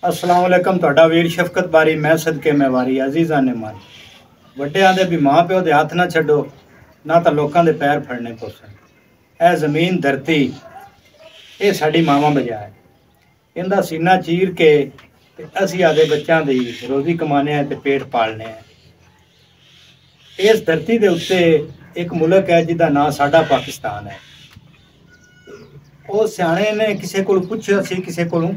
अस्सलाम वालेकुम। ਤੁਹਾਡਾ ਵੀਰ ਸ਼ਫਕਤ ਬਾਰੀ ਮੈਂ ਸਦਕੇ ਮਹਿਵਾਰੀ ਅਜ਼ੀਜ਼ਾਂ ਨੇ ਮਨ ਵੱਡਿਆਂ ਦੇ ਵੀ ਮਾਂ ਪਿਓ ਦੇ ਹੱਥ ਨਾ ਛੱਡੋ ਨਾ ਤਾਂ ਲੋਕਾਂ ਦੇ ਪੈਰ ਫੜਨੇ ਪੋਸਣ। ਇਹ ਜ਼ਮੀਨ ਧਰਤੀ ਇਹ ਸਾਡੀ ਮਾਵਾਂ ਬਜਾ ਹੈ। ਇਹਦਾ ਸੀਨਾ ਚੀਰ ਕੇ ਤੇ ਅਸੀਂ ਆਦੇ ਬੱਚਿਆਂ ਦੀ ਰੋਜ਼ੀ ਕਮਾਣੇ ਆ ਤੇ ਪੇਟ ਪਾਲਣੇ ਆ। ਇਸ ਧਰਤੀ ਦੇ ਉੱਤੇ ਇੱਕ ਮੁਲਕ ਹੈ ਜਿਹਦਾ ਨਾਂ ਸਾਡਾ ਪਾਕਿਸਤਾਨ ਹੈ। ਉਹ ਸਿਆਣੇ ਨੇ ਕਿਸੇ ਕੋਲ ਪੁੱਛਿਆ ਸੀ ਕਿਸੇ ਕੋਲੋਂ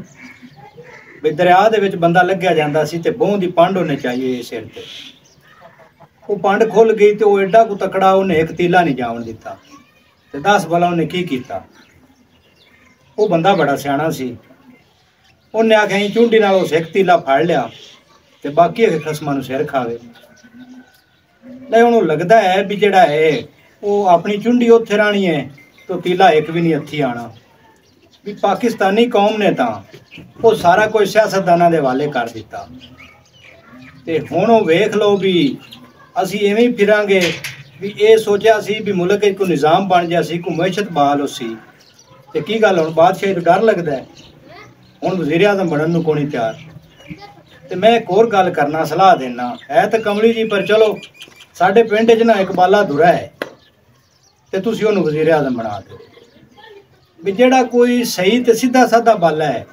ਵੀ ਦਰਿਆ ਦੇ ਵਿੱਚ ਬੰਦਾ ਲੱਗਿਆ ਜਾਂਦਾ ਸੀ ਤੇ ਬਹੂ ਦੀ ਪੰਡ ਹੋਣੀ ਚਾਹੀਏ ਸਿਰ ਤੇ। ਉਹ ਪੰਡ ਖੁੱਲ ਗਈ ਤੇ ਉਹ ਐਡਾ ਕੁ ਤਕੜਾ ਉਹਨੇ ਇੱਕ ਤੀਲਾ ਨਹੀਂ ਜਾਣ ਦਿੱਤਾ ਤੇ 10 ਬਲਾ ਉਹਨੇ ਕੀ ਕੀਤਾ। ਉਹ ਬੰਦਾ ਬੜਾ ਸਿਆਣਾ ਸੀ। ਉਹਨੇ ਆਖਿਆ ਚੁੰਡੀ ਨਾਲ ਉਸ ਇੱਕ ਤੀਲਾ ਫੜ ਲਿਆ ਤੇ ਬਾਕੀ ਖਸਮਾਂ ਨੂੰ ਸਿਰ ਖਾਵੇ। ਲੈ ਉਹਨੂੰ ਲੱਗਦਾ ਹੈ ਵੀ ਜਿਹੜਾ ਹੈ ਉਹ ਆਪਣੀ ਚੁੰਡੀ ਉੱਥੇ ਰਾਣੀ ਹੈ तो तीला एक भी नहीं हथी आना। भी पाकिस्तानी कौम ने तो वो सारा कुछ सियासतदाना के हवाले कर दिता ते हुण वो वेख लो भी असी इवें ही फिरांगे भी ये सोचा सी भी मुल्क को निज़ाम बन जा सी को मैशत बहाल हो सी ते की गल हुण बादशाह तो डर लगता है। हुण वज़ीर आज़म बनने को नहीं तैयार। तो मैं एक होर गल करना सलाह देना है तो कमली जी पर चलो साडे पिंड च ना एक बाला धुरा है ਤੇ ਤੁਸੀਂ ਉਹਨੂੰ ਵਜ਼ੀਰ ਆਜ਼ਮ ਬਣਾ ਦਿਓ। ਵੀ ਜਿਹੜਾ ਕੋਈ ਸਹੀ ਤੇ ਸਿੱਧਾ ਸਾਦਾ ਬਾਲਾ ਹੈ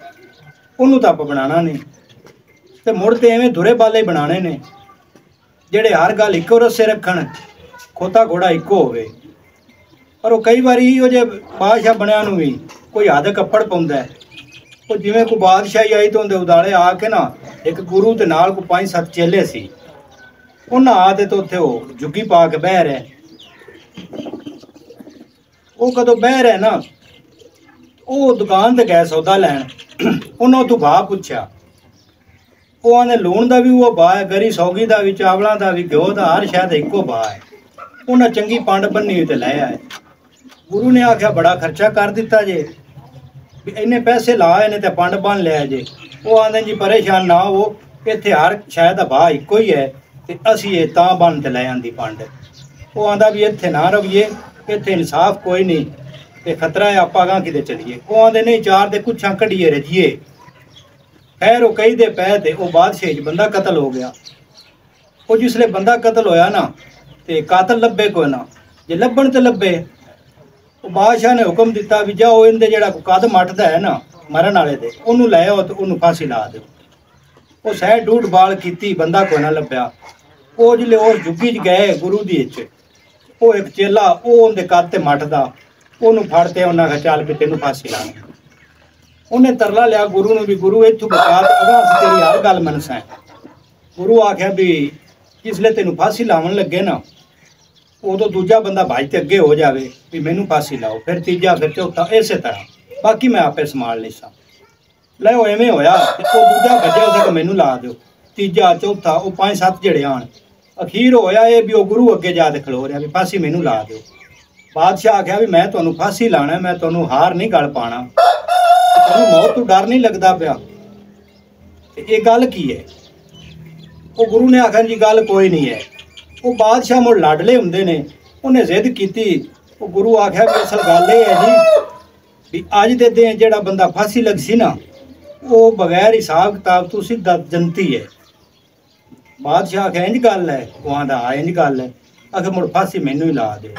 ਉਹਨੂੰ ਤਾਂ ਆਪਾਂ ਬਣਾਉਣਾ ਨਹੀਂ ਤੇ ਮੁੜ ਤੇ ਐਵੇਂ ਧੁਰੇ ਬਾਲੇ ਬਣਾਉਣੇ ਨੇ ਜਿਹੜੇ ਹਰ ਗੱਲ ਇੱਕੋ ਰਸੇ ਰੱਖਣ ਖੋਤਾ ਘੋੜਾ ਇੱਕੋ ਹੋਵੇ। ਪਰ ਉਹ ਕਈ ਵਾਰੀ ਉਹ ਜੇ ਬਾਦਸ਼ਾਹ ਬਣਿਆ ਨੂੰ ਵੀ ਕੋਈ ਹੱਦ ਕੱਪੜ ਪਾਉਂਦਾ। ਉਹ ਜਿਵੇਂ ਕੋਈ ਬਾਦਸ਼ਾਹੀ ਆਈ ਤੋਂ ਉਹਦੇ ਉਦਾਲੇ ਆ ਕੇ ਨਾ ਇੱਕ ਗੁਰੂ ਤੇ ਨਾਲ ਕੋਈ 5-7 ਚੇਲੇ ਸੀ ਉਹਨਾਂ ਆ ਤੇ ਉੱਥੇ ਉਹ ਜੁੱਗੀ ਪਾ ਕੇ ਬਹਿ ਰਿਹਾ। ਉਹ ਕਦੋਂ ਬਹਿ ਰਿਹਾ ਨਾ ਉਹ ਦੁਕਾਨ ਤੇ ਗਏ ਸੌਦਾ ਲੈਣ। ਉਹਨਾਂ ਤੋਂ ਭਾਅ ਪੁੱਛਿਆ। ਉਹ ਆਂਦੇ ਲੂਣ ਦਾ ਵੀ ਉਹ ਭਾਅ ਹੈ ਗਰੀ ਸੌਗੀ ਦਾ ਵੀ ਚਾਵਲਾਂ ਦਾ ਵੀ ਘਿਓ ਦਾ ਹਰ ਸ਼ਾਇਦ ਇੱਕੋ ਭਾਅ ਹੈ। ਉਹਨਾਂ ਚੰਗੀ ਪੰਡ ਬੰਨੀ ਹੋਈ ਤੇ ਲੈ ਆਏ। ਗੁਰੂ ਨੇ ਆਖਿਆ ਬੜਾ ਖਰਚਾ ਕਰ ਦਿੱਤਾ ਜੇ ਵੀ ਇੰਨੇ ਪੈਸੇ ਲਾਏ ਨੇ ਤੇ ਪੰਡ ਬੰਨ ਲਿਆ ਜੇ। ਉਹ ਆਂਦੇ ਜੀ ਪਰੇਸ਼ਾਨ ਨਾ ਹੋ ਇੱਥੇ ਹਰ ਸ਼ਾਇਦ ਦਾ ਭਾਅ ਇੱਕੋ ਹੀ ਹੈ ਤੇ ਅਸੀਂ ਇਹ ਤਾਂ ਬੰਨ ਤੇ ਲੈ ਆਂਦੀ ਪੰਡ। ਉਹ ਆਂਦਾ ਵੀ ਇੱਥੇ ਨਾ ਰਹੀਏ ਇੱਥੇ ਇਨਸਾਫ ਕੋਈ ਨਹੀਂ ਤੇ ਖਤਰਾ ਹੈ ਆਪਾਂ ਗਾਂ ਕਿਤੇ ਚਲੀਏ। ਉਹ ਆਂਦੇ ਨਹੀਂ ਚਾਰ ਦੇ ਕੁੱਛਾਂ ਕੱਢੀਏ ਰਜੀਏ। ਖੈਰ ਉਹ ਕਈ ਦੇ ਪੈ ਤੇ ਉਹ ਬਾਦਸ਼ਾਹ 'ਚ ਬੰਦਾ ਕਤਲ ਹੋ ਗਿਆ। ਉਹ ਜਿਸਲੇ ਬੰਦਾ ਕਤਲ ਹੋਇਆ ਨਾ ਤੇ ਕਾਤਲ ਲੱਭੇ ਕੋਈ ਨਾ ਜੇ ਲੱਭਣ ਤੇ ਲੱਭੇ ਉਹ ਬਾਦਸ਼ਾਹ ਨੇ ਹੁਕਮ ਦਿੱਤਾ ਵੀ ਜਾਓ ਇਹਦੇ ਜਿਹੜਾ ਕਦ ਮੱਟਦਾ ਹੈ ਨਾ ਮਰਨ ਵਾਲੇ ਦੇ ਉਹਨੂੰ ਲੈ ਆਓ ਤੇ ਉਹਨੂੰ ਫਾਂਸੀ ਲਾ ਦਿਓ। ਉਹ ਸਹਿ ਡੂਢ ਬਾਲ ਕੀਤੀ ਬੰਦਾ ਕੋਈ ਨਾ ਲੱਭਿਆ। ਉਹ ਜਿਲੇ ਉਹ ਜੁੱਗੀ 'ਚ ਗਏ ਗੁਰੂ ਦੀ ਵਿੱਚ ਉਹ ਇੱਕ ਚੇਲਾ ਉਹ ਉਹਦੇ ਕੱਦ ਤੇ ਮੱਟਦਾ ਉਹਨੂੰ ਫੜ ਤੇ ਉਹਨਾਂ ਕਹਾ ਚੱਲ ਵੀ ਤੈਨੂੰ ਫਾਂਸੀ ਲਾਣੀ। ਉਹਨੇ ਤਰਲਾ ਲਿਆ ਗੁਰੂ ਨੂੰ ਵੀ ਗੁਰੂ ਇੱਥੋਂ ਬਚਾ ਤੇ ਅਗਾ ਅਸੀਂ ਤੇਰੀ ਹਰ ਗੱਲ ਮੰਨਸਾਂ। ਗੁਰੂ ਆਖਿਆ ਵੀ ਜਿਸਲੇ ਤੈਨੂੰ ਫਾਂਸੀ ਲਾਉਣ ਲੱਗੇ ਨਾ ਉਦੋਂ ਦੂਜਾ ਬੰਦਾ ਭਾਈ ਤੇ ਅੱਗੇ ਹੋ ਜਾਵੇ ਵੀ ਮੈਨੂੰ ਫਾਂਸੀ ਲਾਓ ਫਿਰ ਤੀਜਾ ਫਿਰ ਚੌਥਾ ਇਸੇ ਤਰ੍ਹਾਂ ਬਾਕੀ ਮੈਂ ਆਪੇ ਸੰਭਾਲ ਲੈਸਾਂ। ਲੈ ਉਹ ਐਵੇਂ ਹੋਇਆ ਉਹ ਦੂਜਾ ਭੱਜਿਆ ਉਹਦਾ ਕਿ ਮੈਨੂੰ ਲਾ ਦਿਓ ਤੀਜਾ ਚੌਥਾ ਉਹ 5-7 ਜਿਹੜੇ ਆਣ ਅਖੀਰ ਹੋਇਆ ਇਹ ਵੀ ਉਹ ਗੁਰੂ ਅੱਗੇ ਜਾ ਕੇ ਖਲੋ ਰਿਹਾ ਵੀ ਫਾਂਸੀ ਮੈਨੂੰ ਲਾ ਦਿਓ। ਬਾਦਸ਼ਾਹ ਆਖਿਆ ਵੀ ਮੈਂ ਤੁਹਾਨੂੰ ਫਾਂਸੀ ਲਾਣਾ ਮੈਂ ਤੁਹਾਨੂੰ ਹਾਰ ਨਹੀਂ ਗਲ ਪਾਣਾ ਤੁਹਾਨੂੰ ਮੌਤ ਤੋਂ ਡਰ ਨਹੀਂ ਲੱਗਦਾ ਪਿਆ ਤੇ ਇਹ ਗੱਲ ਕੀ ਹੈ। ਉਹ ਗੁਰੂ ਨੇ ਆਖਿਆ ਜੀ ਗੱਲ ਕੋਈ ਨਹੀਂ ਹੈ। ਉਹ ਬਾਦਸ਼ਾਹ ਮੁੜ ਲਾਡਲੇ ਹੁੰਦੇ ਨੇ ਉਹਨੇ ਜ਼ਿੱਦ ਕੀਤੀ। ਉਹ ਗੁਰੂ ਆਖਿਆ ਵੀ ਅਸਲ ਗੱਲ ਇਹ ਹੈ ਜੀ ਵੀ ਅੱਜ ਦੇ ਦਿਨ ਜਿਹੜਾ ਬੰਦਾ ਫਾਂਸੀ ਲੱਗ ਸੀ ਨਾ ਉਹ ਬਗੈਰ ਹਿਸਾਬ ਕਿਤਾਬ ਤੋਂ ਸਿੱਧਾ ਜਨਤੀ ਹੈ। ਬਾਦਸ਼ਾਹ ਆਖਿਆ ਇੰਝ ਗੱਲ ਹੈ ਉਹ ਆਂਦਾ ਇੰਝ ਗੱਲ ਹੈ। ਆਖਿਰ ਮੁੜ ਫਾਂਸੀ ਮੈਨੂੰ ਹੀ ਲਾ ਦਿਓ।